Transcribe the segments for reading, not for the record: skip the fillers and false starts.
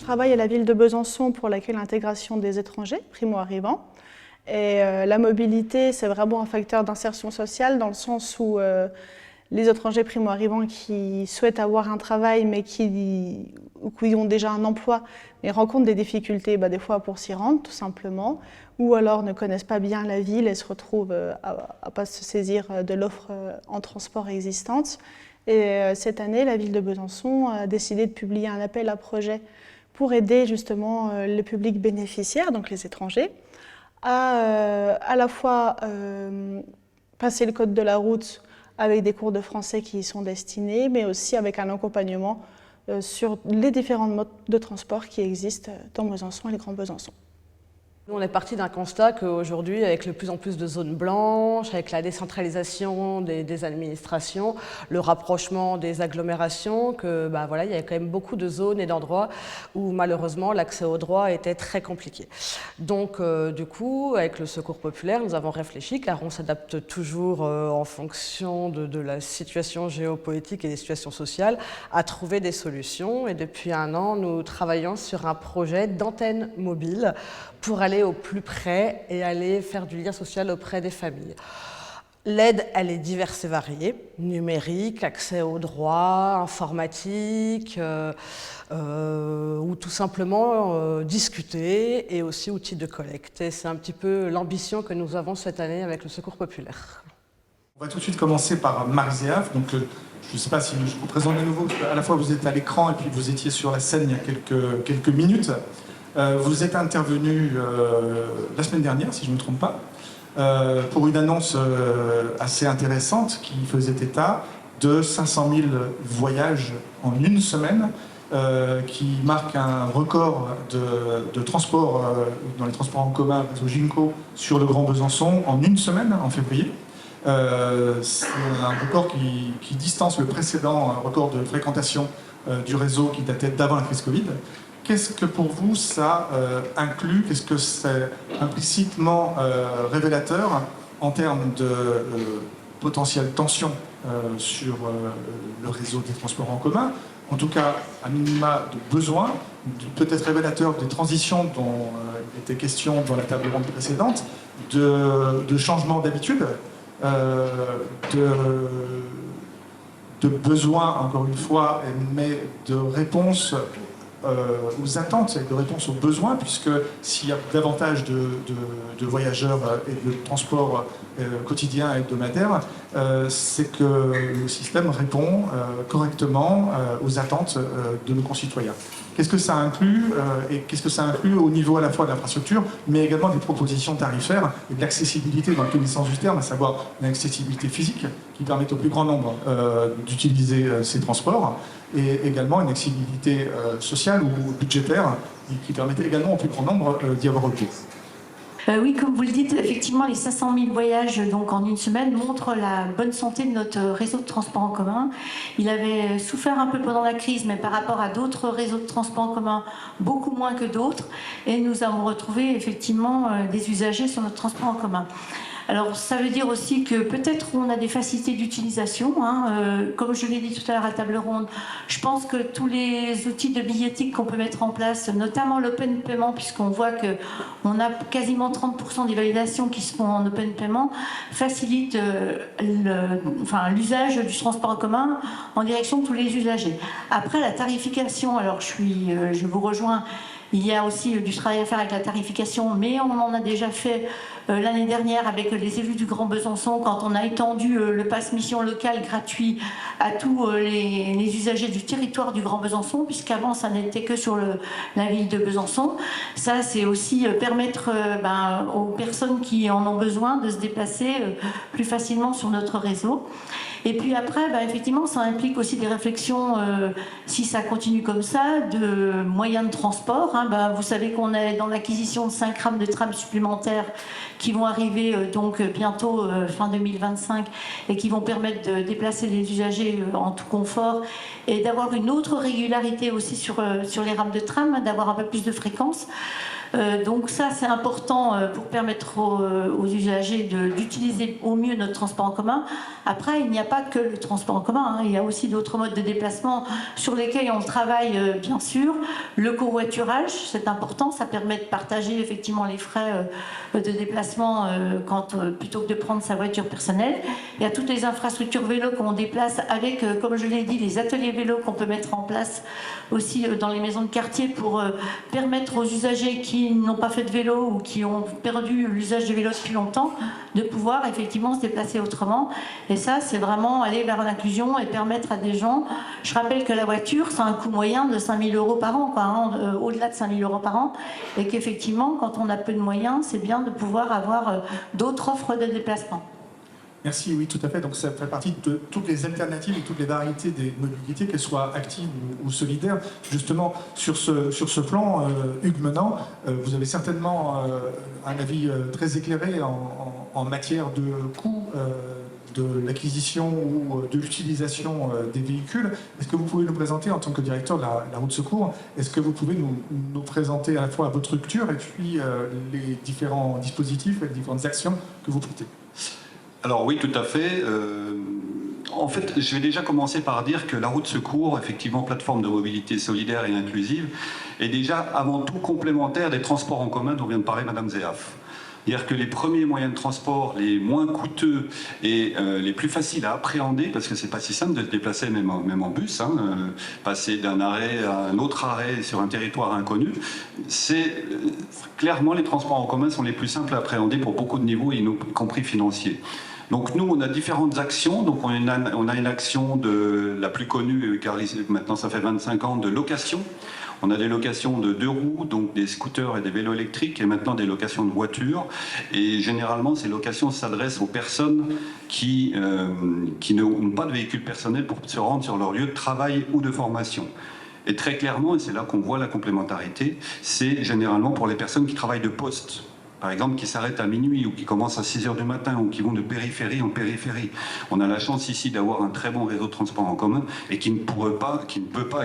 travaille à la ville de Besançon pour l'accueil et l'intégration des étrangers primo-arrivants. Et la mobilité, c'est vraiment un facteur d'insertion sociale dans le sens où les étrangers primo-arrivants qui souhaitent avoir un travail mais qui ont déjà un emploi mais rencontrent des difficultés des fois pour s'y rendre tout simplement, ou alors ne connaissent pas bien la ville et se retrouvent à ne pas se saisir de l'offre en transport existante. Et cette année, la ville de Besançon a décidé de publier un appel à projet pour aider justement le public bénéficiaire, donc les étrangers, à la fois passer le code de la route avec des cours de français qui y sont destinés, mais aussi avec un accompagnement sur les différents modes de transport qui existent dans Besançon et le Grand Besançon. Nous, on est parti d'un constat qu'aujourd'hui, avec de plus en plus de zones blanches, avec la décentralisation des administrations, le rapprochement des agglomérations, que voilà, il y a quand même beaucoup de zones et d'endroits où malheureusement l'accès aux droits était très compliqué. Donc du coup, avec le Secours populaire, nous avons réfléchi, car on s'adapte toujours en fonction de la situation géopolitique et des situations sociales, à trouver des solutions. Et depuis 1 an, nous travaillons sur un projet d'antenne mobile pour aller au plus près et aller faire du lien social auprès des familles. L'aide, elle est diverse et variée, numérique, accès aux droits, informatique, ou tout simplement discuter, et aussi outils de collecte. Et c'est un petit peu l'ambition que nous avons cette année avec le Secours populaire. On va tout de suite commencer par Marie-Zéaf. Donc, je ne sais pas si je vous présente de nouveau, à la fois vous êtes à l'écran et puis vous étiez sur la scène il y a quelques minutes. Vous êtes intervenu la semaine dernière, si je ne me trompe pas, pour une annonce assez intéressante qui faisait état de 500 000 voyages en une semaine, qui marque un record de transport dans les transports en commun au Ginko sur le Grand Besançon en une semaine, en février. C'est un record qui distance le précédent record de fréquentation du réseau qui datait d'avant la crise Covid. Qu'est-ce que pour vous ça inclut? Qu'est-ce que c'est implicitement révélateur en termes de potentielle tension sur le réseau des transports en commun? En tout cas, à minima de besoin, peut-être révélateur des transitions dont il était question dans la table ronde précédente, de changement d'habitude, de besoins, encore une fois, mais de réponse aux attentes et de réponse aux besoins, puisque s'il y a davantage de voyageurs et de transports quotidiens et hebdomadaires, c'est que le système répond correctement aux attentes de nos concitoyens. Qu'est-ce que ça inclut et qu'est-ce que ça inclut au niveau à la fois de l'infrastructure, mais également des propositions tarifaires et de l'accessibilité dans le connaissance du terme, à savoir l'accessibilité physique qui permet au plus grand nombre d'utiliser ces transports, et également une accessibilité sociale ou budgétaire qui permettait également au plus grand nombre d'y avoir recours. Oui, comme vous le dites, effectivement, les 500 000 voyages donc, en une semaine montrent la bonne santé de notre réseau de transport en commun. Il avait souffert un peu pendant la crise, mais par rapport à d'autres réseaux de transport en commun, beaucoup moins que d'autres. Et nous avons retrouvé effectivement des usagers sur notre transport en commun. Alors ça veut dire aussi que peut-être on a des facilités d'utilisation, comme je l'ai dit tout à l'heure à table ronde. Je pense que tous les outils de billettique qu'on peut mettre en place, notamment l'open paiement, puisqu'on voit qu'on a quasiment 30% des validations qui se font en open paiement, facilitent l'usage du transport en commun en direction de tous les usagers. Après la tarification, alors je vous rejoins. Il y a aussi du travail à faire avec la tarification, mais on en a déjà fait l'année dernière avec les élus du Grand Besançon quand on a étendu le pass mission local gratuit à tous les usagers du territoire du Grand Besançon, puisqu'avant ça n'était que sur la ville de Besançon. Ça, c'est aussi permettre aux personnes qui en ont besoin de se déplacer plus facilement sur notre réseau. Et puis après, effectivement, ça implique aussi des réflexions, si ça continue comme ça, de moyens de transport. Vous savez qu'on est dans l'acquisition de 5 rames de tram supplémentaires qui vont arriver donc bientôt, fin 2025, et qui vont permettre de déplacer les usagers en tout confort et d'avoir une autre régularité aussi sur les rames de tram, d'avoir un peu plus de fréquence. Donc ça, c'est important pour permettre aux usagers d'utiliser au mieux notre transport en commun. Après, il n'y a pas que le transport en commun, hein. Il y a aussi d'autres modes de déplacement sur lesquels on travaille, bien sûr. Le covoiturage, c'est important, ça permet de partager effectivement les frais de déplacement plutôt que de prendre sa voiture personnelle. Il y a toutes les infrastructures vélo qu'on déplace avec, comme je l'ai dit, les ateliers vélo qu'on peut mettre en place aussi dans les maisons de quartier pour permettre aux usagers qui n'ont pas fait de vélo ou qui ont perdu l'usage du vélo depuis longtemps de pouvoir effectivement se déplacer autrement. Et ça, c'est vraiment aller vers l'inclusion et permettre à des gens... Je rappelle que la voiture, c'est un coût moyen de 5 000 € par an, quoi, hein, au-delà de 5 000 € par an, et qu'effectivement, quand on a peu de moyens, c'est bien de pouvoir avoir d'autres offres de déplacement. Merci, oui, tout à fait. Donc ça fait partie de toutes les alternatives et toutes les variétés des mobilités, qu'elles soient actives ou solidaires. Justement, sur ce plan, Hugues Menant, vous avez certainement un avis très éclairé en matière de coût de l'acquisition ou de l'utilisation des véhicules. Est-ce que vous pouvez nous présenter, en tant que directeur de la route secours, est-ce que vous pouvez nous présenter à la fois votre structure et puis les différents dispositifs et les différentes actions que vous portez? Alors oui, tout à fait. En fait, je vais déjà commencer par dire que la route secours, effectivement plateforme de mobilité solidaire et inclusive, est déjà avant tout complémentaire des transports en commun dont vient de parler Madame Zéaf. C'est-à-dire que les premiers moyens de transport les moins coûteux et les plus faciles à appréhender, parce que c'est pas si simple de se déplacer même en bus, hein, passer d'un arrêt à un autre arrêt sur un territoire inconnu, c'est clairement les transports en commun sont les plus simples à appréhender pour beaucoup de niveaux, y compris financiers. Donc nous, on a différentes actions. Donc on a une action la plus connue, car maintenant ça fait 25 ans, de location. On a des locations de 2 roues, donc des scooters et des vélos électriques, et maintenant des locations de voitures. Et généralement, ces locations s'adressent aux personnes qui n'ont pas de véhicule personnel pour se rendre sur leur lieu de travail ou de formation. Et très clairement, et c'est là qu'on voit la complémentarité, c'est généralement pour les personnes qui travaillent de poste. Par exemple, qui s'arrêtent à minuit ou qui commencent à 6 h du matin ou qui vont de périphérie en périphérie. On a la chance ici d'avoir un très bon réseau de transport en commun et qui ne peut pas et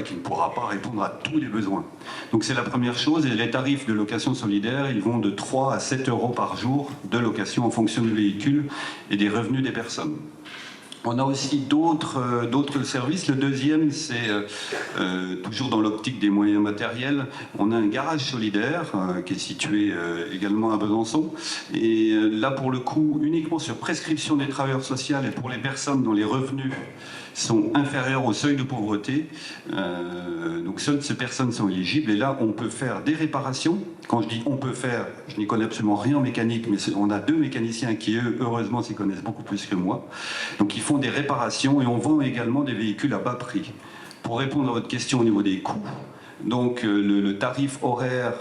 qui ne pourra pas répondre à tous les besoins. Donc c'est la première chose. Et les tarifs de location solidaire, ils vont de 3 à 7 € par jour de location en fonction du véhicule et des revenus des personnes. On a aussi d'autres services. Le deuxième, c'est toujours dans l'optique des moyens matériels. On a un garage solidaire qui est situé également à Besançon. Et là, pour le coup, uniquement sur prescription des travailleurs sociaux et pour les personnes dont les revenus sont inférieurs au seuil de pauvreté. Donc seules ces personnes sont éligibles. Et là, on peut faire des réparations. Quand je dis on peut faire, je n'y connais absolument rien en mécanique, mais on a 2 mécaniciens qui, eux, heureusement, s'y connaissent beaucoup plus que moi. Donc ils font des réparations et on vend également des véhicules à bas prix. Pour répondre à votre question au niveau des coûts, donc le tarif horaire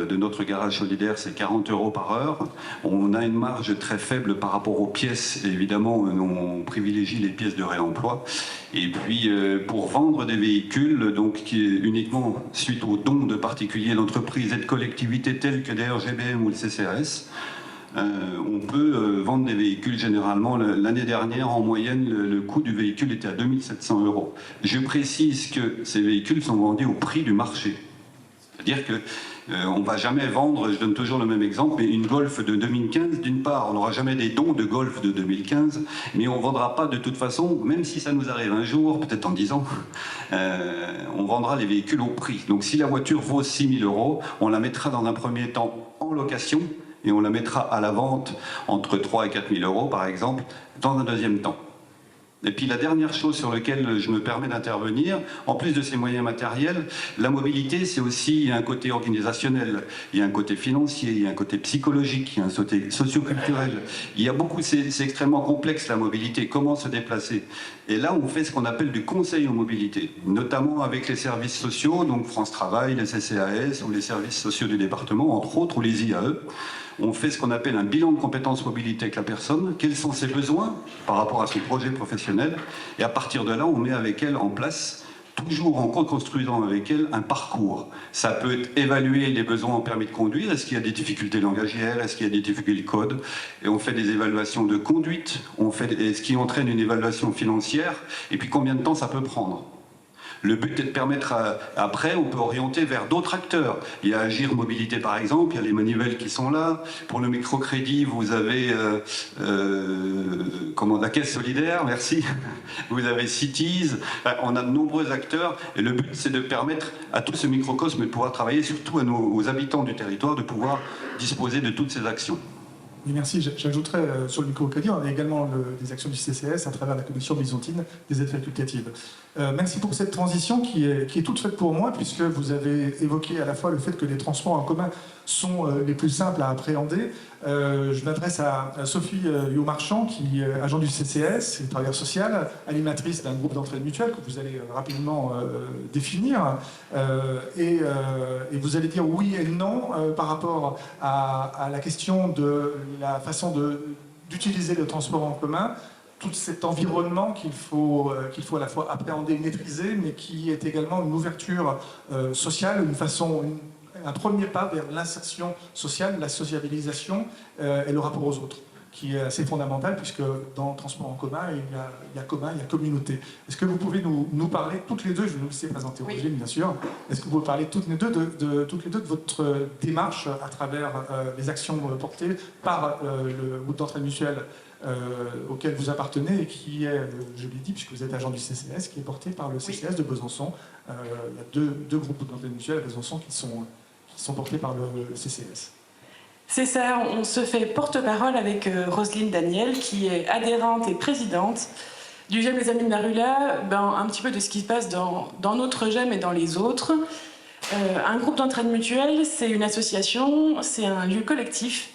de notre garage solidaire, c'est 40 € par heure. On a une marge très faible par rapport aux pièces. Et évidemment, on privilégie les pièces de réemploi. Et puis, pour vendre des véhicules, donc uniquement suite aux dons de particuliers, d'entreprises et de collectivités telles que des RGBM ou le CCAS, on peut vendre des véhicules généralement. L'année dernière, en moyenne, le coût du véhicule était à 2 700 €. Je précise que ces véhicules sont vendus au prix du marché. C'est-à-dire qu'on ne va jamais vendre, je donne toujours le même exemple, mais une Golf de 2015, d'une part, on n'aura jamais des dons de Golf de 2015, mais on ne vendra pas de toute façon, même si ça nous arrive un jour, peut-être en 10 ans, on vendra les véhicules au prix. Donc si la voiture vaut 6 000 €, on la mettra dans un premier temps en location, et on la mettra à la vente entre 3 et 4 000 € par exemple, dans un deuxième temps. Et puis la dernière chose sur laquelle je me permets d'intervenir, en plus de ces moyens matériels, la mobilité, c'est aussi un côté organisationnel, il y a un côté financier, il y a un côté psychologique, il y a un côté socioculturel. Il y a beaucoup, c'est extrêmement complexe la mobilité, comment se déplacer. Et là, on fait ce qu'on appelle du conseil en mobilité, notamment avec les services sociaux, donc France Travail, les CCAS ou les services sociaux du département, entre autres, ou les IAE. On fait ce qu'on appelle un bilan de compétences mobilité avec la personne, quels sont ses besoins par rapport à son projet professionnel, et à partir de là, on met avec elle en place, toujours en co-construisant avec elle, un parcours. Ça peut être évaluer les besoins en permis de conduire, est-ce qu'il y a des difficultés langagières, est-ce qu'il y a des difficultés de code, et on fait des évaluations de conduite, ce qui entraîne une évaluation financière, et puis combien de temps ça peut prendre. Le but est de permettre, après, on peut orienter vers d'autres acteurs. Il y a Agir Mobilité par exemple, il y a les manivelles qui sont là. Pour le microcrédit, vous avez la Caisse Solidaire, merci. Vous avez Cities, on a de nombreux acteurs. Et le but, c'est de permettre à tout ce microcosme de pouvoir travailler, surtout aux habitants du territoire, de pouvoir disposer de toutes ces actions. Oui, merci. J'ajouterais sur le microcrédit, on a également des actions du CCS à travers la commission byzantine des aides facultatives. Merci pour cette transition qui est toute faite pour moi, puisque vous avez évoqué à la fois le fait que les transports en commun sont les plus simples à appréhender. Je m'adresse à Sophie Liu-Marchand, qui est agent du CCS, travailleuse sociale, animatrice d'un groupe d'entraide mutuelle que vous allez rapidement définir. Et vous allez dire oui et non par rapport à la question de la façon d'utiliser le transport en commun, tout cet environnement qu'il faut à la fois appréhender, maîtriser, mais qui est également une ouverture sociale, un premier pas vers l'insertion sociale, la sociabilisation et le rapport aux autres, qui est assez fondamental, puisque dans le transport en commun, il y a commun, il y a communauté. Est-ce que vous pouvez nous parler toutes les deux, je vais vous laisser présenter Roselyne, bien sûr, est-ce que vous pouvez parler toutes les deux de votre démarche à travers les actions portées par le groupe d'entraide mutuelle auquel vous appartenez et qui est, je l'ai dit, puisque vous êtes agent du CCS, qui est porté par le CCS de Besançon. Il y a deux groupes d'entraide mutuelle à Besançon qui sont portés par le CCS. C'est ça, on se fait porte-parole avec Roselyne Daniel, qui est adhérente et présidente du GEM Les Amis de la Rula, un petit peu de ce qui se passe dans notre GEM et dans les autres. Un groupe d'entraide mutuelle, c'est une association, c'est un lieu collectif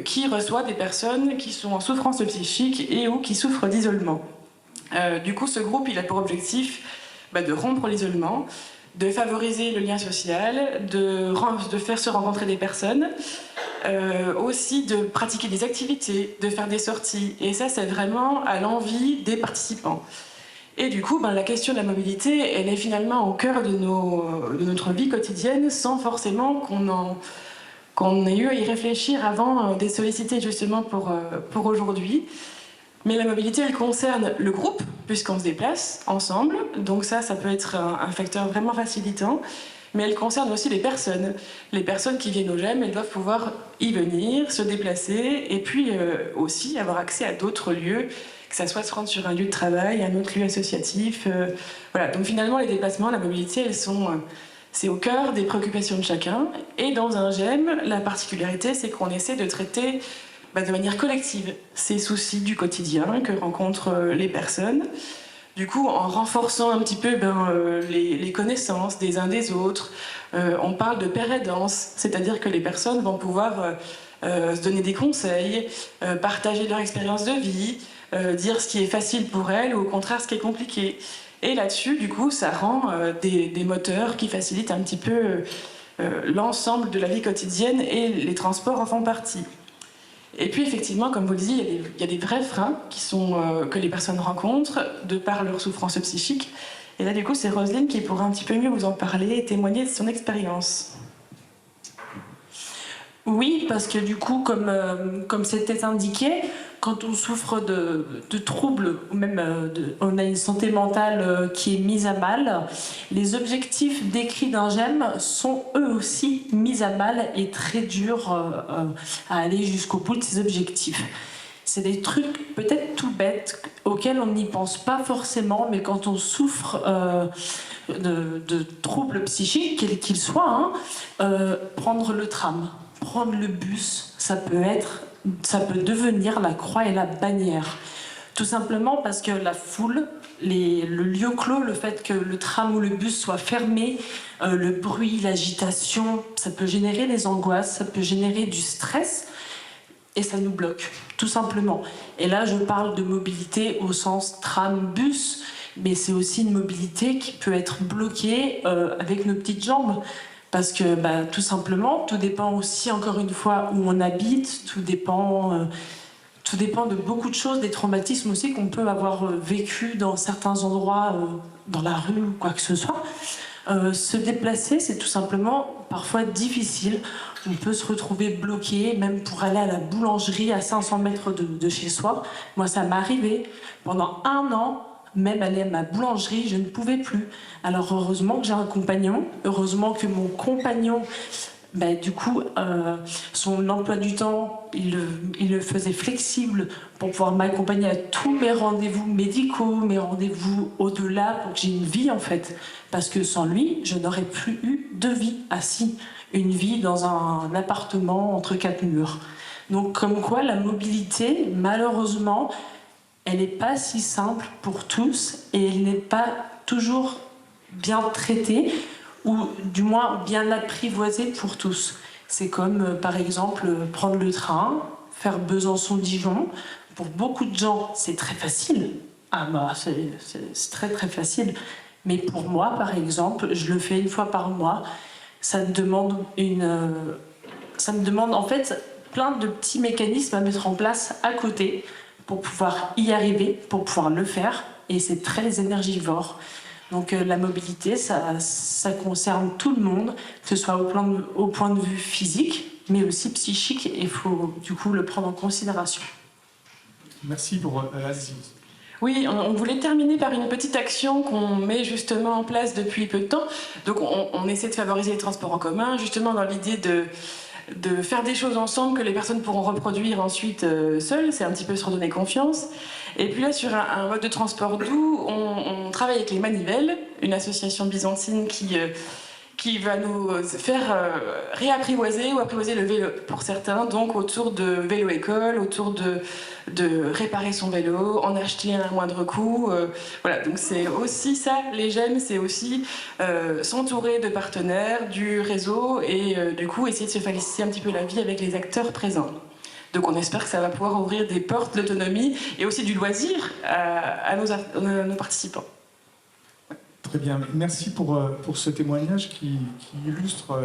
qui reçoit des personnes qui sont en souffrance psychique et ou qui souffrent d'isolement. Du coup, ce groupe, il a pour objectif de rompre l'isolement, de favoriser le lien social, de faire se rencontrer des personnes, aussi de pratiquer des activités, de faire des sorties. Et ça, c'est vraiment à l'envie des participants. Et du coup, la question de la mobilité, elle est finalement au cœur de notre vie quotidienne, sans forcément qu'on ait eu à y réfléchir avant d'être sollicité justement pour aujourd'hui. Mais la mobilité, elle concerne le groupe, puisqu'on se déplace ensemble. Donc ça peut être un facteur vraiment facilitant. Mais elle concerne aussi les personnes. Les personnes qui viennent au GEM, elles doivent pouvoir y venir, se déplacer, et puis aussi avoir accès à d'autres lieux, que ça soit se rendre sur un lieu de travail, un autre lieu associatif. Voilà. Donc finalement, les déplacements, la mobilité, c'est au cœur des préoccupations de chacun. Et dans un GEM, la particularité, c'est qu'on essaie de traiter de manière collective ces soucis du quotidien que rencontrent les personnes. Du coup, en renforçant un petit peu les connaissances des uns des autres, on parle de pair aidance, c'est-à-dire que les personnes vont pouvoir se donner des conseils, partager leur expérience de vie, dire ce qui est facile pour elles ou au contraire ce qui est compliqué. Et là-dessus, du coup, ça rend des moteurs qui facilitent un petit peu l'ensemble de la vie quotidienne et les transports en font partie. Et puis effectivement, comme vous le disiez, il y a des vrais freins que les personnes rencontrent de par leur souffrance psychique. Et là, du coup, c'est Roselyne qui pourra un petit peu mieux vous en parler et témoigner de son expérience. Oui, parce que du coup, comme c'était indiqué, quand on souffre de troubles, ou même on a une santé mentale qui est mise à mal, les objectifs décrits d'un GEM sont eux aussi mis à mal et très durs à aller jusqu'au bout de ces objectifs. C'est des trucs peut-être tout bêtes auxquels on n'y pense pas forcément, mais quand on souffre de troubles psychiques, quels qu'ils soient, prendre le tram, prendre le bus, ça peut devenir la croix et la bannière. Tout simplement parce que la foule, le lieu clos, le fait que le tram ou le bus soit fermé, le bruit, l'agitation, ça peut générer des angoisses, ça peut générer du stress et ça nous bloque, tout simplement. Et là, je parle de mobilité au sens tram-bus, mais c'est aussi une mobilité qui peut être bloquée avec nos petites jambes. Parce que tout simplement, tout dépend aussi, encore une fois, où on habite, tout dépend de beaucoup de choses, des traumatismes aussi qu'on peut avoir vécu dans certains endroits, dans la rue ou quoi que ce soit. Se déplacer, c'est tout simplement parfois difficile. On peut se retrouver bloqué, même pour aller à la boulangerie à 500 mètres de chez soi. Moi, ça m'est arrivé pendant 1 an. même aller à ma boulangerie, je ne pouvais plus. Alors heureusement que j'ai un compagnon, heureusement que mon compagnon, du coup, son emploi du temps, il le faisait flexible pour pouvoir m'accompagner à tous mes rendez-vous médicaux, mes rendez-vous au-delà, pour que j'ai une vie en fait. Parce que sans lui, je n'aurais plus eu de vie. Ah si, une vie dans un appartement entre 4 murs. Donc comme quoi la mobilité, malheureusement, elle n'est pas si simple pour tous et elle n'est pas toujours bien traitée ou du moins bien apprivoisée pour tous. C'est comme par exemple prendre le train, faire Besançon-Dijon. Pour beaucoup de gens, c'est très facile. C'est très très facile. Mais pour moi, par exemple, je le fais une fois par mois. Ça me demande en fait plein de petits mécanismes à mettre en place à côté pour pouvoir y arriver, pour pouvoir le faire, et c'est très énergivore. Donc la mobilité, ça concerne tout le monde, que ce soit au point de vue physique, mais aussi psychique, et il faut du coup le prendre en considération. Merci pour Aziz. Oui, on voulait terminer par une petite action qu'on met justement en place depuis peu de temps. Donc on essaie de favoriser les transports en commun, justement dans l'idée de faire des choses ensemble que les personnes pourront reproduire ensuite seules. C'est un petit peu se redonner confiance. Et puis là, sur un mode de transport doux, on travaille avec les Manivelles, une association byzantine qui va nous faire réapprivoiser ou apprivoiser le vélo pour certains, donc autour de vélo-école, autour de réparer son vélo, en acheter un à moindre coût. Voilà, donc c'est aussi ça, les GEM, c'est aussi s'entourer de partenaires, du réseau et du coup essayer de se faciliter un petit peu la vie avec les acteurs présents. Donc on espère que ça va pouvoir ouvrir des portes d'autonomie et aussi du loisir à nos participants. Très bien, merci pour ce témoignage qui illustre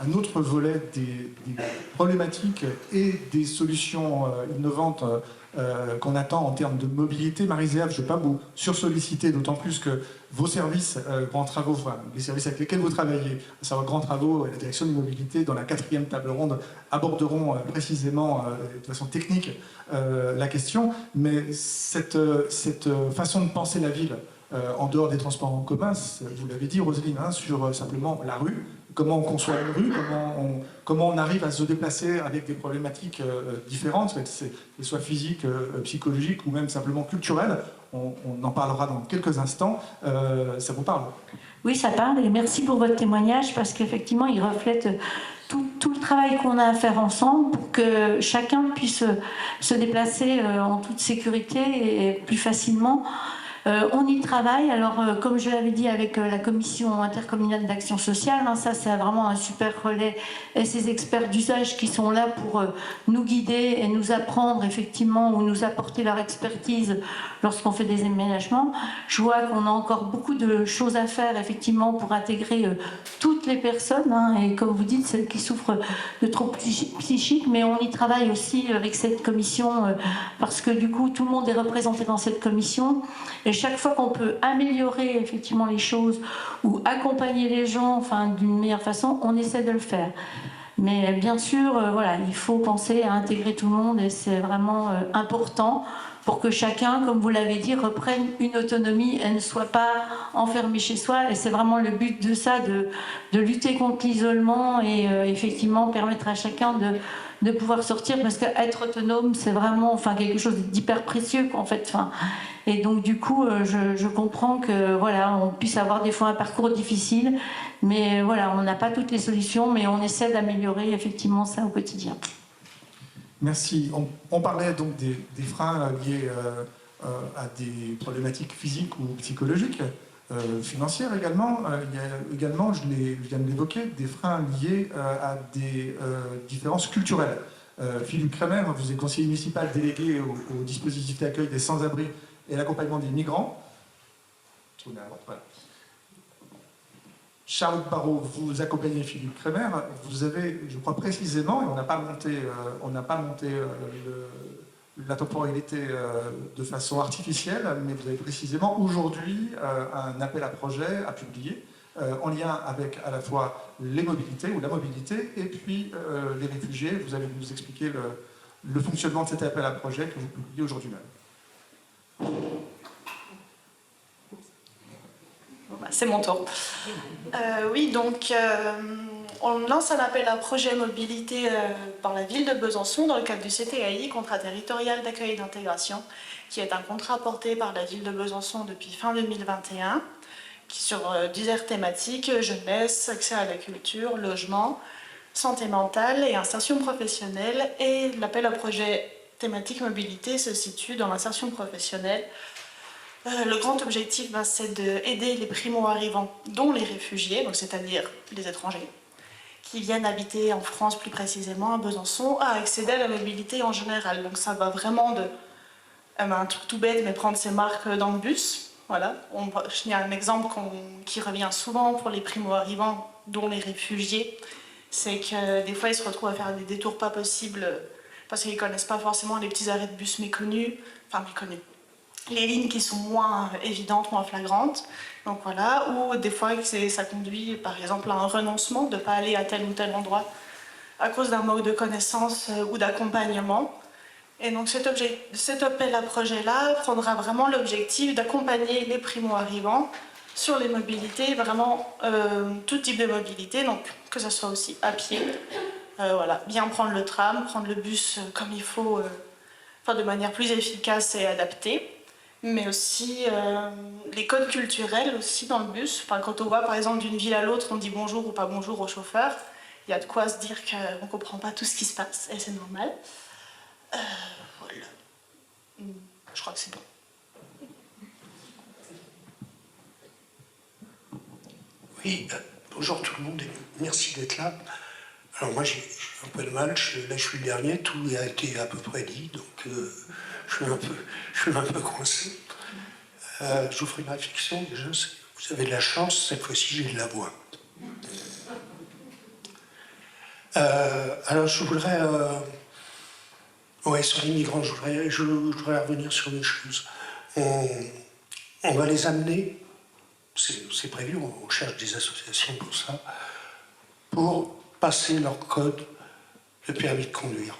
un autre volet des problématiques et des solutions innovantes qu'on attend en termes de mobilité. Marie-Zéave, je ne vais pas vous sursolliciter, d'autant plus que vos services, Grands Travaux, enfin, les services avec lesquels vous travaillez, à savoir Grands Travaux et la direction de mobilité, dans la 4e table ronde, aborderont précisément, de façon technique, la question. Mais cette façon de penser la ville, en dehors des transports en commun, vous l'avez dit Roselyne, sur simplement la rue, comment on conçoit une rue, comment on arrive à se déplacer avec des problématiques différentes, qu'elles soient physiques, psychologiques ou même simplement culturelles. On en parlera dans quelques instants. Ça vous parle? Oui, ça parle, et merci pour votre témoignage parce qu'effectivement, il reflète tout le travail qu'on a à faire ensemble pour que chacun puisse se déplacer en toute sécurité et plus facilement. On y travaille, alors comme je l'avais dit avec la commission intercommunale d'action sociale, ça c'est vraiment un super relais et ces experts d'usage qui sont là pour nous guider et nous apprendre effectivement ou nous apporter leur expertise lorsqu'on fait des aménagements. Je vois qu'on a encore beaucoup de choses à faire effectivement pour intégrer toutes les personnes et comme vous dites, celles qui souffrent de troubles psychiques, mais on y travaille aussi avec cette commission parce que du coup tout le monde est représenté dans cette commission. Et chaque fois qu'on peut améliorer effectivement les choses ou accompagner les gens d'une meilleure façon, on essaie de le faire. Mais bien sûr, il faut penser à intégrer tout le monde et c'est vraiment important pour que chacun, comme vous l'avez dit, reprenne une autonomie et ne soit pas enfermé chez soi. Et c'est vraiment le but de ça, de lutter contre l'isolement et effectivement permettre à chacun de pouvoir sortir, parce qu'être autonome, c'est vraiment quelque chose d'hyper précieux en fait. Et donc du coup, je comprends que on puisse avoir des fois un parcours difficile, mais on n'a pas toutes les solutions, mais on essaie d'améliorer effectivement ça au quotidien. Merci. On parlait donc des freins liés à des problématiques physiques ou psychologiques, financières également. Il y a également, je viens de l'évoquer, des freins liés à des différences culturelles. Philippe Kremer, vous êtes conseiller municipal délégué au dispositif d'accueil des sans-abri et l'accompagnement des migrants. Voilà. Charlotte Barrault, vous accompagnez Philippe Kremer. Vous avez, je crois précisément, et on n'a pas monté la temporalité de façon artificielle, mais vous avez précisément aujourd'hui un appel à projet à publier en lien avec à la fois les mobilités ou la mobilité et puis les réfugiés. Vous allez nous expliquer le fonctionnement de cet appel à projet que vous publiez aujourd'hui même. C'est mon tour. Oui, donc on lance un appel à projet mobilité par la ville de Besançon dans le cadre du CTAI, contrat territorial d'accueil et d'intégration, qui est un contrat porté par la ville de Besançon depuis fin 2021, qui sur diverses thématiques, jeunesse, accès à la culture, logement, santé mentale et insertion professionnelle. Et l'appel à projet thématique mobilité se situe dans l'insertion professionnelle. Le grand objectif, c'est d'aider les primo-arrivants, dont les réfugiés, donc c'est-à-dire les étrangers, qui viennent habiter en France, plus précisément à Besançon, à accéder à la mobilité en général. Donc ça va vraiment de un truc tout bête, mais prendre ses marques dans le bus. Voilà. Il y a un exemple qui revient souvent pour les primo-arrivants, dont les réfugiés, c'est que des fois ils se retrouvent à faire des détours pas possibles parce qu'ils ne connaissent pas forcément les petits arrêts de bus méconnus, les lignes qui sont moins évidentes, moins flagrantes. Donc voilà, ou des fois ça conduit par exemple à un renoncement de ne pas aller à tel ou tel endroit à cause d'un manque de connaissances ou d'accompagnement. Et donc cet appel à projet-là prendra vraiment l'objectif d'accompagner les primo-arrivants sur les mobilités, vraiment tout type de mobilité, donc que ce soit aussi à pied, voilà, bien prendre le tram, prendre le bus comme il faut, de manière plus efficace et adaptée, mais aussi les codes culturels aussi dans le bus. Quand on voit par exemple d'une ville à l'autre, on dit bonjour ou pas bonjour au chauffeur, il y a de quoi se dire qu'on ne comprend pas tout ce qui se passe, et c'est normal. Voilà. Je crois que c'est bon. Oui, bonjour tout le monde et merci d'être là. Alors moi j'ai un peu de mal, là je suis le dernier, tout a été à peu près dit, donc je suis un peu coincé. Je vous ferai une réflexion déjà, vous avez de la chance, cette fois-ci j'ai de la voix. Alors je voudrais... sur les migrants, je voudrais revenir sur une chose. On va les amener, c'est prévu, on cherche des associations pour ça, pour passer leur code de permis de conduire.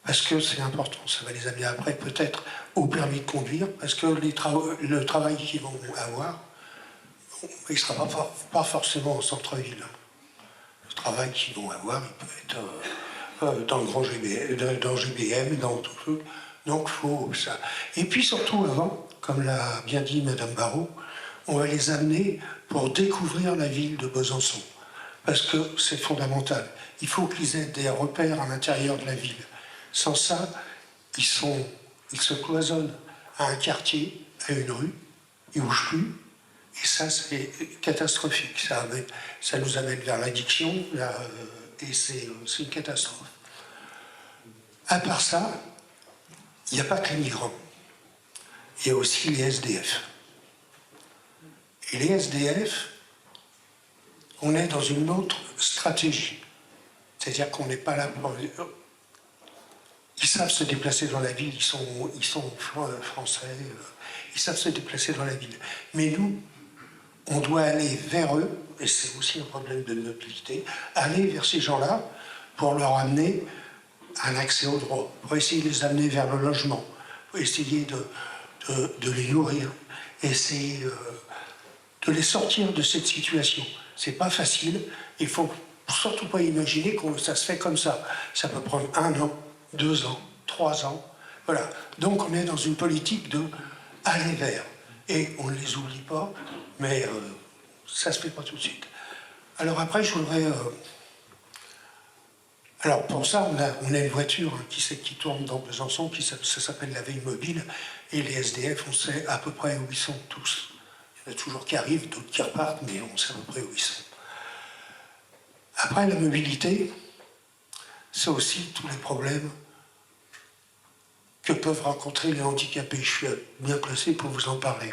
Parce que c'est important, ça va les amener après peut-être au permis de conduire, parce que le travail qu'ils vont avoir, il ne sera pas forcément en centre-ville. Le travail qu'ils vont avoir, il peut être... dans le grand GBM, dans tout. Donc, il faut ça. Et puis, surtout, avant, comme l'a bien dit Madame Barrault, on va les amener pour découvrir la ville de Besançon. Parce que c'est fondamental. Il faut qu'ils aient des repères à l'intérieur de la ville. Sans ça, ils se cloisonnent à un quartier, à une rue, ils ne bougent plus. Et ça, c'est catastrophique. Ça nous amène vers l'addiction, et c'est une catastrophe. À part ça, il n'y a pas que les migrants. Il y a aussi les SDF. Et les SDF, on est dans une autre stratégie. C'est-à-dire qu'on n'est pas là pour... Ils savent se déplacer dans la ville, ils sont français, ils savent se déplacer dans la ville. Mais nous, on doit aller vers eux, et c'est aussi un problème de mobilité, aller vers ces gens-là pour leur amener un accès au droit, pour essayer de les amener vers le logement, pour essayer de les nourrir, essayer de les sortir de cette situation. C'est pas facile, il faut surtout pas imaginer que ça se fait comme ça. Ça peut prendre 1 an, 2 ans, 3 ans, voilà. Donc on est dans une politique de aller vers, et on ne les oublie pas, mais ça se fait pas tout de suite. Alors après, je voudrais... Alors pour ça, on a une voiture qui tourne dans Besançon, ça s'appelle la veille mobile, et les SDF, on sait à peu près où ils sont tous. Il y en a toujours qui arrivent, d'autres qui repartent, mais on sait à peu près où ils sont. Après, la mobilité, c'est aussi tous les problèmes que peuvent rencontrer les handicapés. Je suis bien placé pour vous en parler.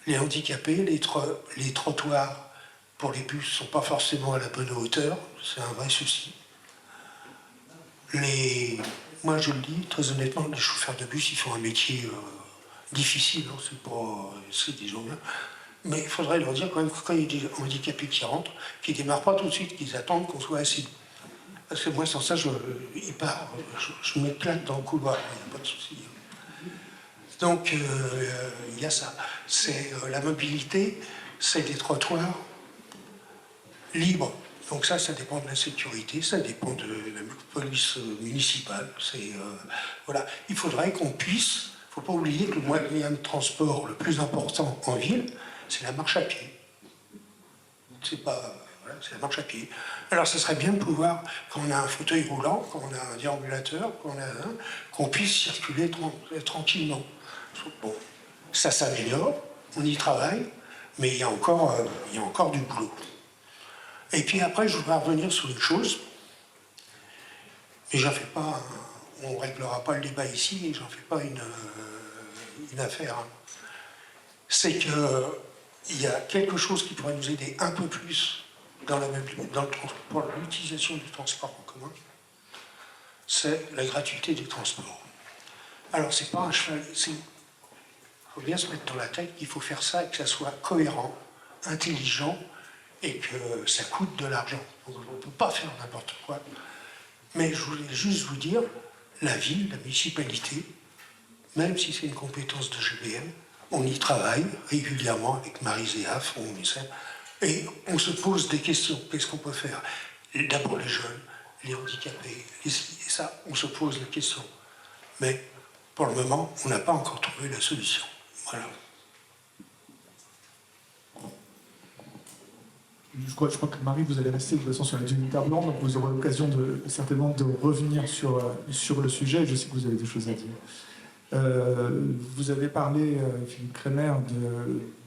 Les handicapés, les trottoirs pour les bus ne sont pas forcément à la bonne hauteur, c'est un vrai souci. Moi je le dis très honnêtement, les chauffeurs de bus, ils font un métier difficile, hein, c'est des gens bien. Mais il faudrait leur dire quand même que quand il y a des handicapés qui rentrent, qu'ils ne démarrent pas tout de suite, qu'ils attendent qu'on soit assis. Parce que moi sans ça, je m'éclate dans le couloir, il n'y a pas de souci. Donc, il y a ça. C'est la mobilité, c'est des trottoirs libres. Donc ça dépend de la sécurité, ça dépend de la police municipale. Voilà. Il faudrait qu'on puisse, il ne faut pas oublier que le moyen de transport le plus important en ville, c'est la marche à pied. C'est la marche à pied. Alors ce serait bien de pouvoir, quand on a un fauteuil roulant, quand on a un déambulateur, qu'on puisse circuler tranquillement. Bon, ça s'améliore, on y travaille, mais il y a encore du boulot. Et puis après, je voudrais revenir sur une chose, mais j'en fais pas, on ne réglera pas le débat ici, et j'en fais pas une affaire. C'est qu'il y a quelque chose qui pourrait nous aider un peu plus dans l'utilisation du transport en commun, c'est la gratuité des transports. Alors, c'est pas un cheval, il faut bien se mettre dans la tête qu'il faut faire ça et que ça soit cohérent, intelligent, et que ça coûte de l'argent. On ne peut pas faire n'importe quoi. Mais je voulais juste vous dire, la ville, la municipalité, même si c'est une compétence de GBM, on y travaille régulièrement avec Marie Zéaf, on essaie, et on se pose des questions. Qu'est-ce qu'on peut faire? D'abord les jeunes, les handicapés, et ça, on se pose la question. Mais pour le moment, on n'a pas encore trouvé la solution. Voilà. Je crois que Marie, vous allez rester de toute façon sur la deuxième table ronde, donc vous aurez l'occasion certainement de revenir sur le sujet. Je sais que vous avez des choses à dire. Vous avez parlé, Philippe Kremer,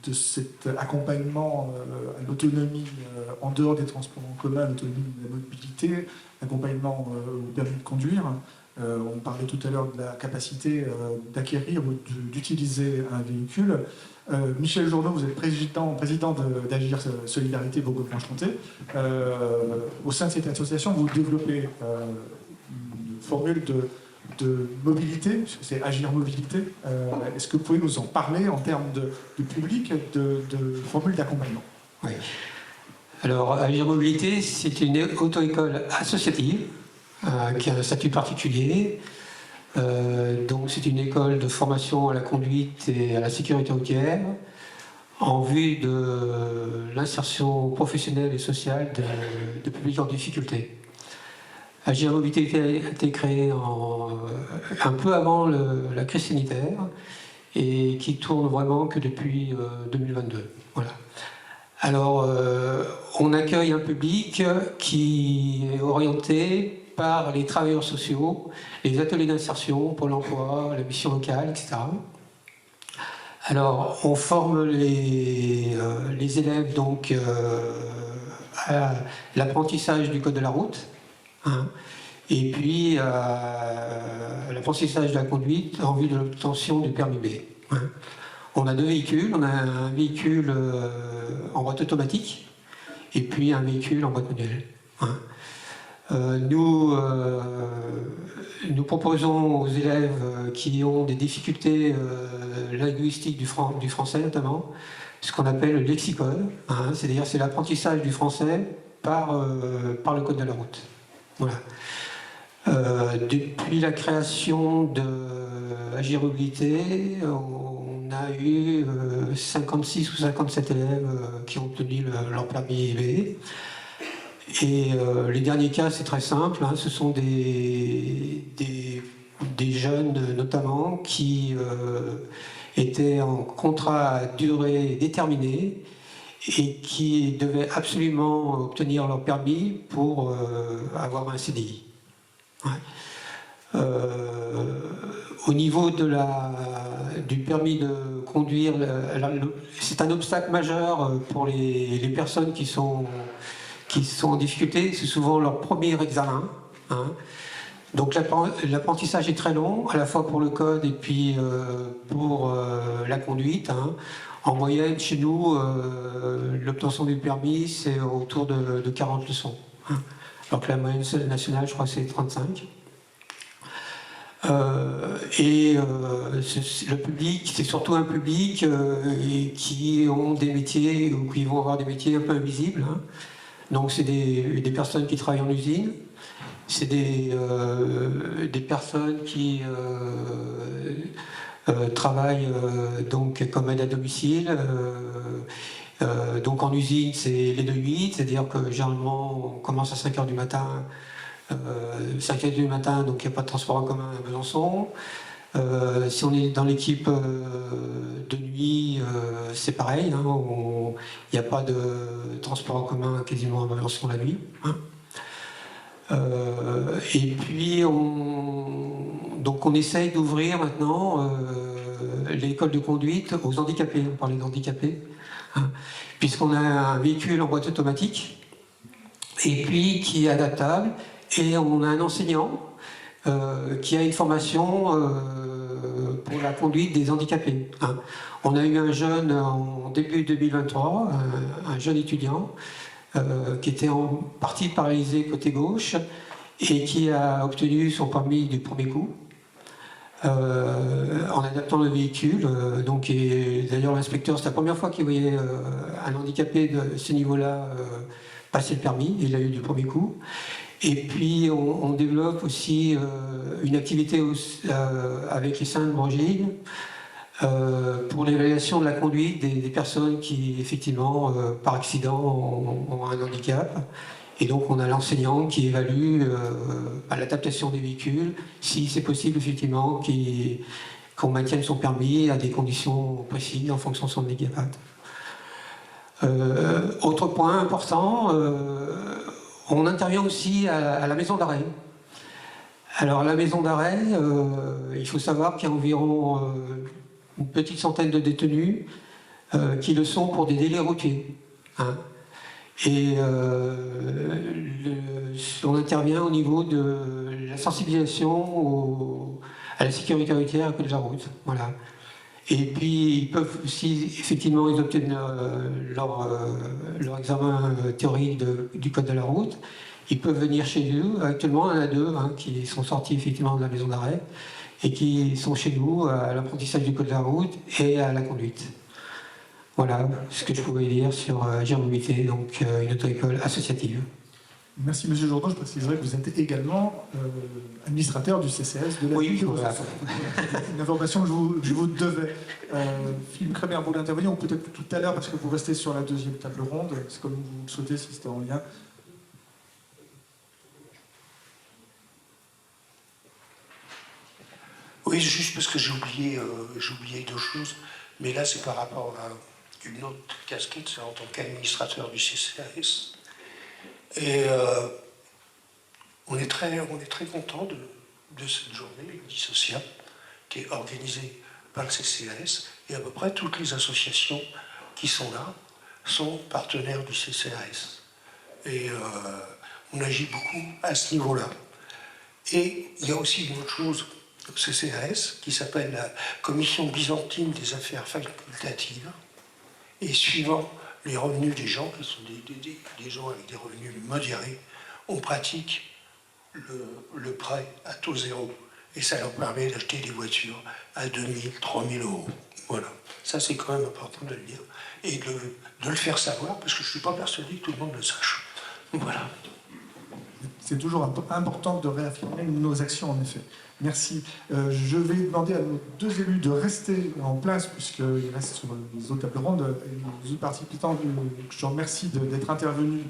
de cet accompagnement à l'autonomie en dehors des transports en commun, l'autonomie de la mobilité, accompagnement au permis de conduire. On parlait tout à l'heure de la capacité d'acquérir ou d'utiliser un véhicule. Michel Journeau, vous êtes président d'Agir Solidarité Bourgogne-Franche-Comté. Au sein de cette association, vous développez une formule de mobilité, c'est Agir Mobilité. Est-ce que vous pouvez nous en parler en termes de public, de formule d'accompagnement? Oui. Alors, Agir Mobilité, c'est une auto-école associative qui a un statut particulier. Donc c'est une école de formation à la conduite et à la sécurité routière en vue de l'insertion professionnelle et sociale de publics en difficulté. Agir Mobilité a été créé un peu avant la crise sanitaire et qui tourne vraiment que depuis 2022. Voilà. Alors on accueille un public qui est orienté par les travailleurs sociaux, les ateliers d'insertion, Pôle emploi, la mission locale, etc. Alors, on forme les élèves donc à l'apprentissage du code de la route, hein, et puis à l'apprentissage de la conduite en vue de l'obtention du permis B. Hein. On a deux véhicules, on a un véhicule en boîte automatique et puis un véhicule en boîte manuelle. Hein. Nous proposons aux élèves qui ont des difficultés linguistiques du français notamment, ce qu'on appelle le lexicode, hein, c'est-à-dire c'est l'apprentissage du français par le code de la route. Voilà. Depuis la création de Agir Mobilité, on a eu 56 ou 57 élèves qui ont obtenu leur permis B. Et les derniers cas, c'est très simple, hein, ce sont des jeunes notamment qui étaient en contrat à durée déterminée et qui devaient absolument obtenir leur permis pour avoir un CDI. Ouais. Au niveau du permis de conduire, c'est un obstacle majeur pour les personnes qui sont en difficulté, c'est souvent leur premier examen. Hein. Donc l'apprentissage est très long, à la fois pour le code et puis pour la conduite. Hein. En moyenne, chez nous, l'obtention du permis, c'est autour de 40 leçons. Hein. Alors que la moyenne nationale, je crois que c'est 35. Le public, c'est surtout un public qui ont des métiers, ou qui vont avoir des métiers un peu invisibles. Hein. Donc c'est des personnes qui travaillent en usine, c'est des personnes qui travaille donc comme aide à domicile. Donc en usine, c'est les 2-8, c'est-à-dire que généralement on commence à 5h du matin, 5h du matin, donc il n'y a pas de transport en commun à Besançon. Si on est dans l'équipe de nuit, c'est pareil, hein, il n'y a pas de transport en commun quasiment à Besançon la nuit. Hein. Et puis donc on essaye d'ouvrir maintenant l'école de conduite aux handicapés, on parlait d'handicapés, hein, puisqu'on a un véhicule en boîte automatique et puis qui est adaptable, et on a un enseignant qui a une formation pour la conduite des handicapés. Hein. On a eu un jeune en début 2023, un jeune étudiant qui était en partie paralysé côté gauche et qui a obtenu son permis du premier coup en adaptant le véhicule. Donc, d'ailleurs, l'inspecteur, c'est la première fois qu'il voyait un handicapé de ce niveau-là passer le permis. Il l'a eu du premier coup. Et puis, on développe aussi une activité avec les Saintes Brangilles pour l'évaluation de la conduite des personnes qui, effectivement, par accident, ont un handicap. Et donc, on a l'enseignant qui évalue l'adaptation des véhicules, si c'est possible, effectivement, qu'on maintienne son permis à des conditions précises en fonction de son handicap. Autre point important, on intervient aussi à la maison d'arrêt. Alors, la maison d'arrêt, il faut savoir qu'il y a environ une petite centaine de détenus qui le sont pour des délits routiers. Hein. Et on intervient au niveau de la sensibilisation à la sécurité routière et au code de la route. Voilà. Et puis, ils peuvent aussi, effectivement, ils obtiennent leur examen théorique du code de la route. Ils peuvent venir chez nous. Actuellement, on en a 2 hein, qui sont sortis effectivement de la maison d'arrêt et qui sont chez nous à l'apprentissage du code de la route et à la conduite. Voilà ce que je pouvais dire sur Agir Mobilité, donc une auto-école associative. Merci Monsieur Jourdan. Je préciserai que vous êtes également administrateur du CCS de la ville de Besançon. Une information que je vous devais. Philippe Kremer, vous voulez intervenir, ou peut-être tout à l'heure, parce que vous restez sur la deuxième table ronde, c'est comme vous le souhaitez, si c'était en lien. Oui, juste parce que j'ai oublié 2 choses, mais là c'est par rapport à une autre casquette, c'est en tant qu'administrateur du CCAS. Et on est très content de cette journée sociale qui est organisée par le CCAS, et à peu près toutes les associations qui sont là sont partenaires du CCAS. Et on agit beaucoup à ce niveau-là. Et il y a aussi une autre chose au CCAS qui s'appelle la Commission byzantine des affaires facultatives. Et suivant les revenus des gens, qui sont des gens avec des revenus modérés, on pratique le prêt à taux zéro. Et ça leur permet d'acheter des voitures à 2 000, 3 000 euros. Voilà. Ça, c'est quand même important de le dire. Et de le faire savoir, parce que je ne suis pas persuadé que tout le monde le sache. Voilà. C'est toujours important de réaffirmer nos actions, en effet. Merci. Je vais demander à nos 2 élus de rester en place, puisqu'ils restent sur les autres tables rondes. Les autres participants, je vous remercie d'être intervenus.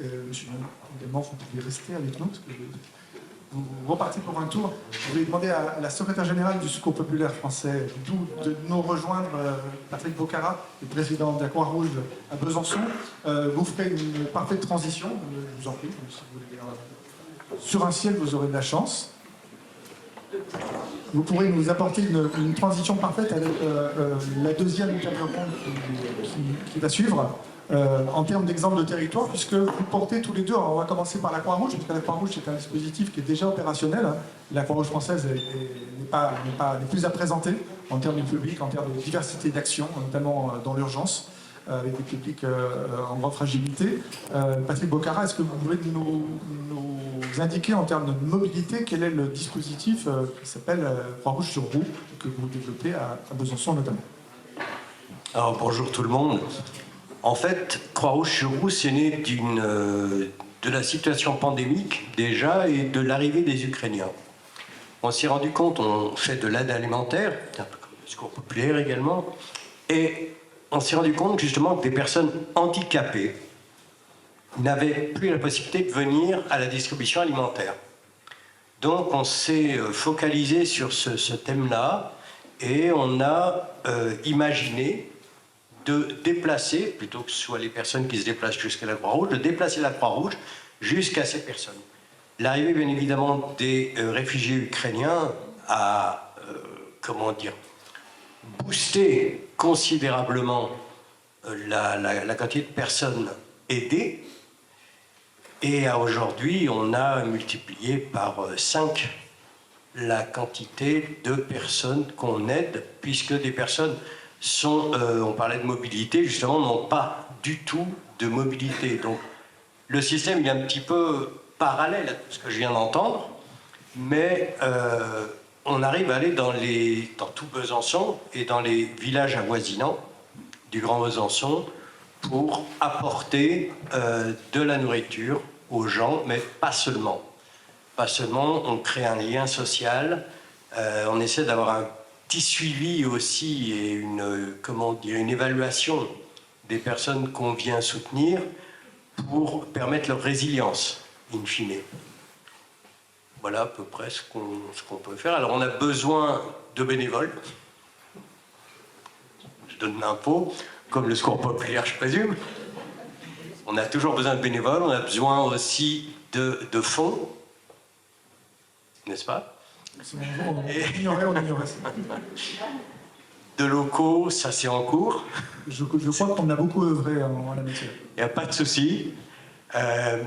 Monsieur également, vous pouvez rester avec nous, parce que vous repartez pour un tour. Je vais demander à la secrétaire générale du Secours populaire français de nous rejoindre, Patrick Bocara, le président de la Croix-Rouge à Besançon. Vous ferez une parfaite transition, je vous en prie. Si vous voulez, sur un ciel, vous aurez de la chance. Vous pourrez nous apporter une transition parfaite avec la deuxième table ronde qui va suivre. En termes d'exemple de territoire, puisque vous portez tous les deux, alors on va commencer par la Croix-Rouge, parce que la Croix-Rouge c'est un dispositif qui est déjà opérationnel. La Croix-Rouge française n'est plus à présenter en termes de public, en termes de diversité d'actions, notamment dans l'urgence, avec des publics en grande fragilité. Patrick Bocara, est-ce que vous pouvez nous indiquer en termes de mobilité quel est le dispositif qui s'appelle Croix-Rouge sur roue, que vous développez à Besançon notamment? Alors bonjour tout le monde. En fait, Croix-Rouge-sur-Roue, c'est né de la situation pandémique déjà et de l'arrivée des Ukrainiens. On s'est rendu compte, on fait de l'aide alimentaire, Secours populaire également. Et on s'est rendu compte justement que des personnes handicapées n'avaient plus la possibilité de venir à la distribution alimentaire. Donc on s'est focalisé sur ce thème-là et on a imaginé de déplacer, plutôt que ce soit les personnes qui se déplacent jusqu'à la Croix-Rouge, de déplacer la Croix-Rouge jusqu'à ces personnes. L'arrivée, bien évidemment, des réfugiés ukrainiens a, boosté considérablement la quantité de personnes aidées. Et aujourd'hui, on a multiplié par 5 la quantité de personnes qu'on aide, puisque des personnes sont, on parlait de mobilité, justement, n'ont pas du tout de mobilité. Donc, le système il est un petit peu parallèle à tout ce que je viens d'entendre, mais on arrive à aller dans tout Besançon et dans les villages avoisinants du Grand Besançon pour apporter de la nourriture aux gens, mais pas seulement. Pas seulement, on crée un lien social, on essaie d'avoir un petit suivi aussi et une évaluation des personnes qu'on vient soutenir pour permettre leur résilience, in fine. Voilà à peu près ce qu'on peut faire. Alors on a besoin de bénévoles. Je donne l'impôt, comme le Secours populaire, je présume. On a toujours besoin de bénévoles, on a besoin aussi de fonds, n'est-ce pas? On ignorait ça. De locaux, ça c'est en cours. Je crois qu'on a beaucoup œuvré en la matière. Il n'y a pas de souci.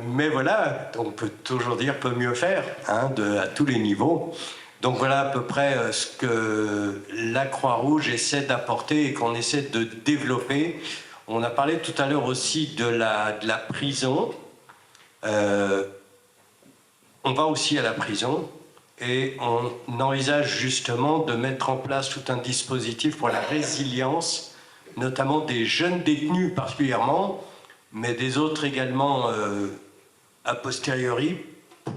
Mais voilà, on peut toujours dire peut mieux faire, hein, à tous les niveaux. Donc voilà à peu près ce que la Croix-Rouge essaie d'apporter et qu'on essaie de développer. On a parlé tout à l'heure aussi de la prison. On va aussi à la prison. Et on envisage justement de mettre en place tout un dispositif pour la résilience, notamment des jeunes détenus particulièrement, mais des autres également a posteriori,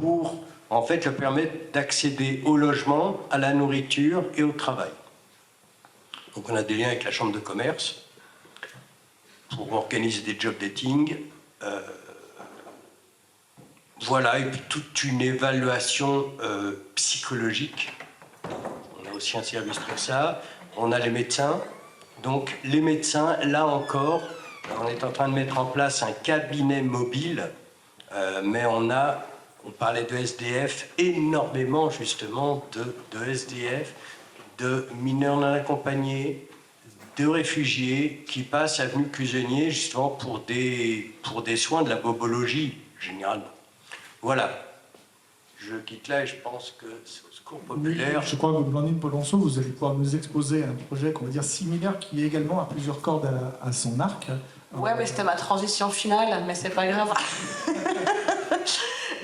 pour en fait leur permettre d'accéder au logement, à la nourriture et au travail. Donc on a des liens avec la Chambre de commerce pour organiser des job dating. Voilà, et puis toute une évaluation psychologique. On a aussi un service pour ça. On a les médecins. Donc les médecins, là encore, on est en train de mettre en place un cabinet mobile, mais on parlait de SDF, énormément justement de SDF, de mineurs non accompagnés, de réfugiés qui passent avenue Cusenier justement pour des soins de la bobologie, généralement. Voilà. Je quitte là et je pense que c'est au Secours populaire. Oui, je crois que Blandine Polonceau, vous allez pouvoir nous exposer un projet qu'on va dire similaire qui également a plusieurs cordes à son arc. Ouais, mais c'était ma transition finale, mais c'est pas grave.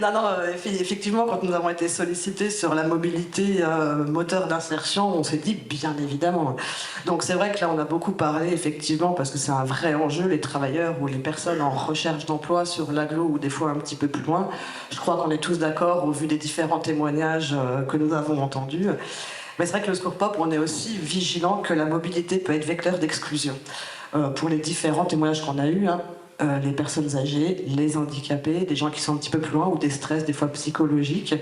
Non, effectivement, quand nous avons été sollicités sur la mobilité moteur d'insertion, on s'est dit bien évidemment. Donc c'est vrai que là, on a beaucoup parlé, effectivement, parce que c'est un vrai enjeu, les travailleurs ou les personnes en recherche d'emploi sur l'agglo ou des fois un petit peu plus loin. Je crois qu'on est tous d'accord au vu des différents témoignages que nous avons entendus. Mais c'est vrai que le Secours Pop, on est aussi vigilant que la mobilité peut être vecteur d'exclusion. Pour les différents témoignages qu'on a eus, les personnes âgées, les handicapés, des gens qui sont un petit peu plus loin ou des stress des fois psychologiques.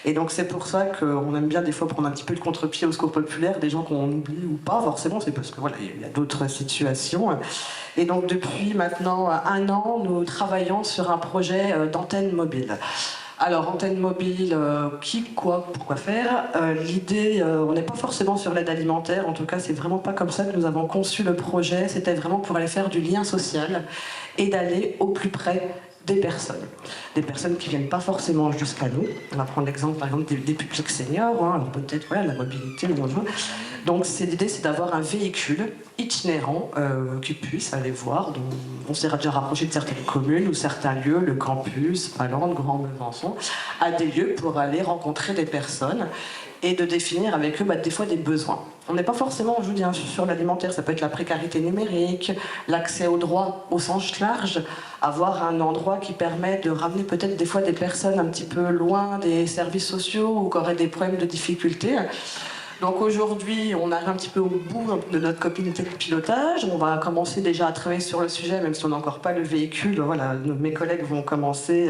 Et donc c'est pour ça qu'on aime bien des fois prendre un petit peu de contre-pied au Secours populaire, des gens qu'on oublie ou pas forcément, c'est parce que voilà, il y a d'autres situations. Et donc depuis maintenant 1 an, nous travaillons sur un projet d'antenne mobile. Alors, antenne mobile, qui, quoi, pourquoi faire l'idée, on n'est pas forcément sur l'aide alimentaire, en tout cas, c'est vraiment pas comme ça que nous avons conçu le projet. C'était vraiment pour aller faire du lien social et d'aller au plus près des personnes. Des personnes qui viennent pas forcément jusqu'à nous. On va prendre l'exemple, par exemple, des publics seniors, hein, alors peut-être voilà, la mobilité, le logement. Donc, l'idée, c'est d'avoir un véhicule itinérant qui puisse aller voir. Donc, on s'est déjà rapproché de certaines communes ou certains lieux, le campus, Pallande, Grand Besançon, à des lieux pour aller rencontrer des personnes et de définir avec eux des fois des besoins. On n'est pas forcément, je vous dis, sur l'alimentaire, ça peut être la précarité numérique, l'accès aux droits au sens large, avoir un endroit qui permet de ramener peut-être des fois des personnes un petit peu loin des services sociaux ou qui auraient des problèmes de difficulté. Donc aujourd'hui, on arrive un petit peu au bout de notre comité de pilotage. On va commencer déjà à travailler sur le sujet, même si on n'a encore pas le véhicule. Voilà, mes collègues vont commencer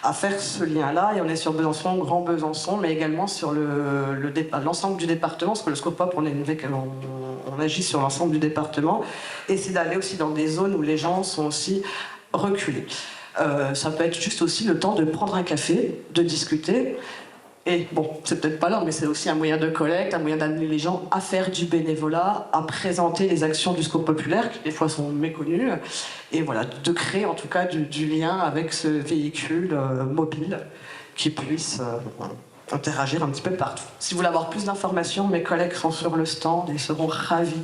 à faire ce lien-là. Et on est sur Besançon, Grand Besançon, mais également sur l'ensemble du département, parce que le Scopop, on agit sur l'ensemble du département. Et c'est d'aller aussi dans des zones où les gens sont aussi reculés. Ça peut être juste aussi le temps de prendre un café, de discuter. Et bon, c'est peut-être pas là, mais c'est aussi un moyen de collecte, un moyen d'amener les gens à faire du bénévolat, à présenter les actions du Secours populaire, qui des fois sont méconnues, et voilà, de créer en tout cas du lien avec ce véhicule mobile qui puisse interagir un petit peu partout. Si vous voulez avoir plus d'informations, mes collègues sont sur le stand et seront ravis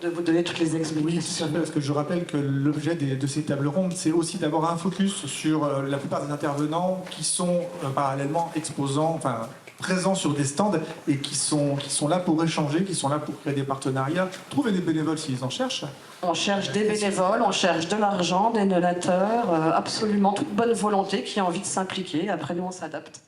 de vous donner toutes les explications. Oui, parce que je rappelle que l'objet de ces tables rondes, c'est aussi d'avoir un focus sur la plupart des intervenants qui sont parallèlement présents sur des stands et qui sont là pour échanger, qui sont là pour créer des partenariats, trouver des bénévoles s'ils en cherchent. On cherche des bénévoles, on cherche de l'argent, des donateurs, absolument toute bonne volonté qui a envie de s'impliquer. Après, nous, on s'adapte.